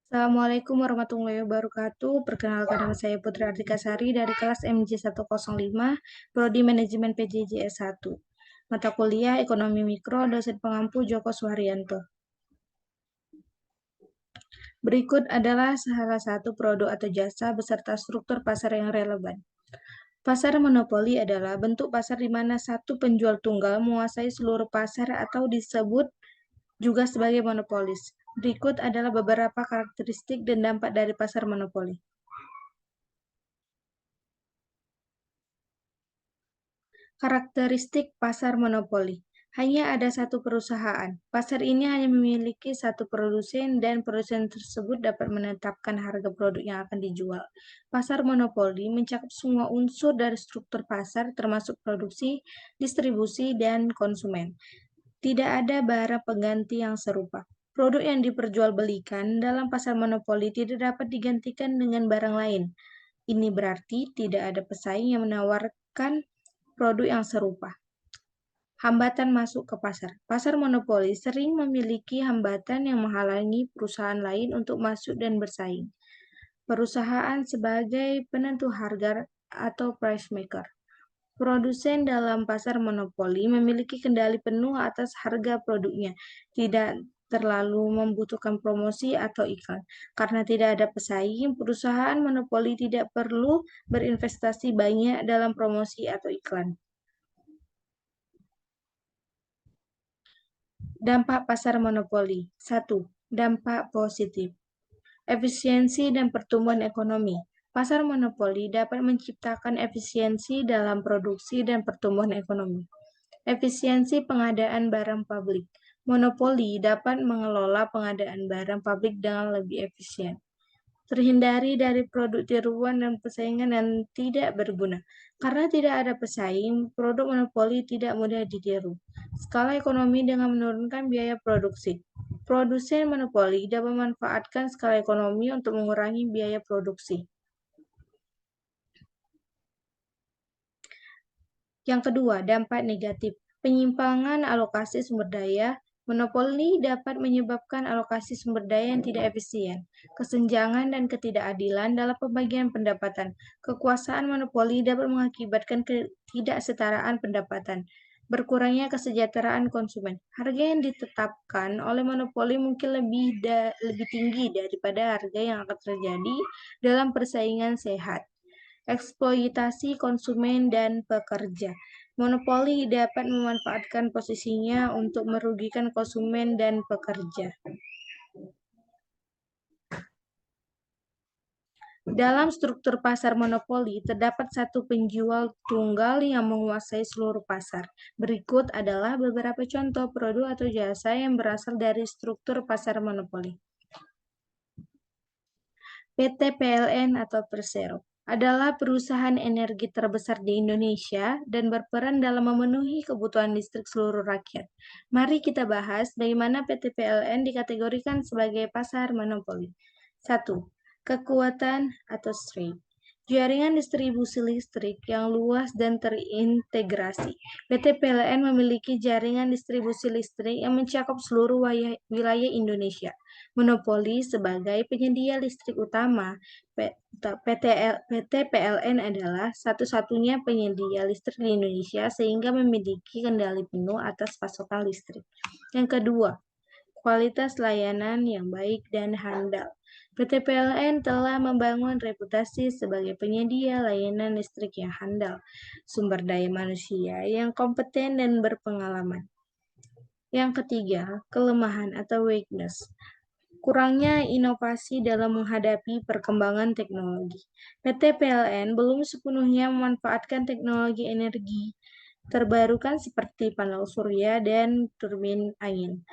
Assalamualaikum warahmatullahi wabarakatuh. Perkenalkan nama saya Putri Ardikasari dari kelas MJ105, Prodi Manajemen PJJ S1. Mata kuliah Ekonomi Mikro, dosen pengampu Joko Suharyanto. Berikut adalah salah satu produk atau jasa beserta struktur pasar yang relevan. Pasar monopoli adalah bentuk pasar di mana satu penjual tunggal menguasai seluruh pasar atau disebut juga sebagai monopolis. Berikut adalah beberapa karakteristik dan dampak dari pasar monopoli. Karakteristik pasar monopoli. Hanya ada satu perusahaan. Pasar ini hanya memiliki satu produsen dan produsen tersebut dapat menetapkan harga produk yang akan dijual. Pasar monopoli mencakup semua unsur dari struktur pasar termasuk produksi, distribusi, dan konsumen. Tidak ada barang pengganti yang serupa. Produk yang diperjualbelikan dalam pasar monopoli tidak dapat digantikan dengan barang lain. Ini berarti tidak ada pesaing yang menawarkan produk yang serupa. Hambatan masuk ke pasar. Pasar monopoli sering memiliki hambatan yang menghalangi perusahaan lain untuk masuk dan bersaing. Perusahaan sebagai penentu harga atau price maker. Produsen dalam pasar monopoli memiliki kendali penuh atas harga produknya, tidak terlalu membutuhkan promosi atau iklan. Karena tidak ada pesaing, perusahaan monopoli tidak perlu berinvestasi banyak dalam promosi atau iklan. Dampak pasar monopoli. 1. Dampak positif. Efisiensi dan pertumbuhan ekonomi. Pasar monopoli dapat menciptakan efisiensi dalam produksi dan pertumbuhan ekonomi. Efisiensi pengadaan barang publik. Monopoli dapat mengelola pengadaan barang publik dengan lebih efisien. Terhindari dari produk tiruan dan persaingan yang tidak berguna. Karena tidak ada pesaing, produk monopoli tidak mudah ditiru. Skala ekonomi dengan menurunkan biaya produksi. Produsen monopoli dapat memanfaatkan skala ekonomi untuk mengurangi biaya produksi. Yang kedua, dampak negatif. Penyimpangan alokasi sumber daya. Monopoli dapat menyebabkan alokasi sumber daya yang tidak efisien, kesenjangan dan ketidakadilan dalam pembagian pendapatan. Kekuasaan monopoli dapat mengakibatkan ketidaksetaraan pendapatan, berkurangnya kesejahteraan konsumen. Harga yang ditetapkan oleh monopoli mungkin lebih tinggi daripada harga yang akan terjadi dalam persaingan sehat. Eksploitasi konsumen dan pekerja. Monopoli dapat memanfaatkan posisinya untuk merugikan konsumen dan pekerja. Dalam struktur pasar monopoli, terdapat satu penjual tunggal yang menguasai seluruh pasar. Berikut adalah beberapa contoh produk atau jasa yang berasal dari struktur pasar monopoli. PT PLN atau Persero adalah perusahaan energi terbesar di Indonesia dan berperan dalam memenuhi kebutuhan listrik seluruh rakyat. Mari kita bahas bagaimana PT PLN dikategorikan sebagai pasar monopoli. 1. Kekuatan atau strength. Jaringan distribusi listrik yang luas dan terintegrasi. PT PLN memiliki jaringan distribusi listrik yang mencakup seluruh wilayah Indonesia. Monopoli sebagai penyedia listrik utama, PT PLN adalah satu-satunya penyedia listrik di Indonesia sehingga memiliki kendali penuh atas pasokan listrik. Yang kedua, kualitas layanan yang baik dan handal. PT PLN telah membangun reputasi sebagai penyedia layanan listrik yang handal, sumber daya manusia yang kompeten dan berpengalaman. Yang ketiga, kelemahan atau weakness. Kurangnya inovasi dalam menghadapi perkembangan teknologi. PT PLN belum sepenuhnya memanfaatkan teknologi energi terbarukan seperti panel surya dan turbin angin.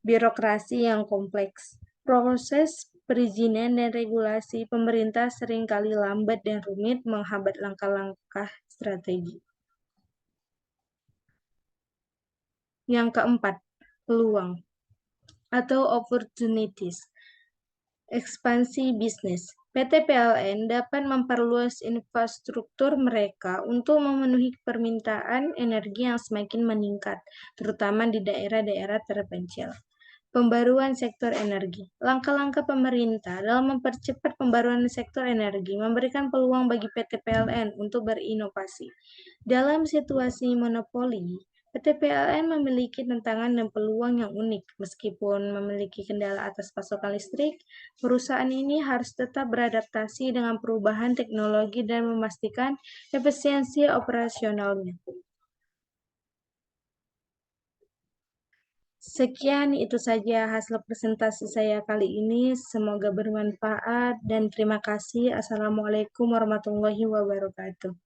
Birokrasi yang kompleks. Proses perizinan dan regulasi pemerintah seringkali lambat dan rumit menghambat langkah-langkah strategi. Yang keempat, peluang atau opportunities. Ekspansi bisnis. PT PLN dapat memperluas infrastruktur mereka untuk memenuhi permintaan energi yang semakin meningkat, terutama di daerah-daerah terpencil. Pembaruan sektor energi. Langkah-langkah pemerintah dalam mempercepat pembaruan sektor energi memberikan peluang bagi PT PLN untuk berinovasi. Dalam situasi monopoli, PT PLN memiliki tantangan dan peluang yang unik. Meskipun memiliki kendala atas pasokan listrik, perusahaan ini harus tetap beradaptasi dengan perubahan teknologi dan memastikan efisiensi operasionalnya. Sekian itu saja hasil presentasi saya kali ini. Semoga bermanfaat dan terima kasih. Assalamualaikum warahmatullahi wabarakatuh.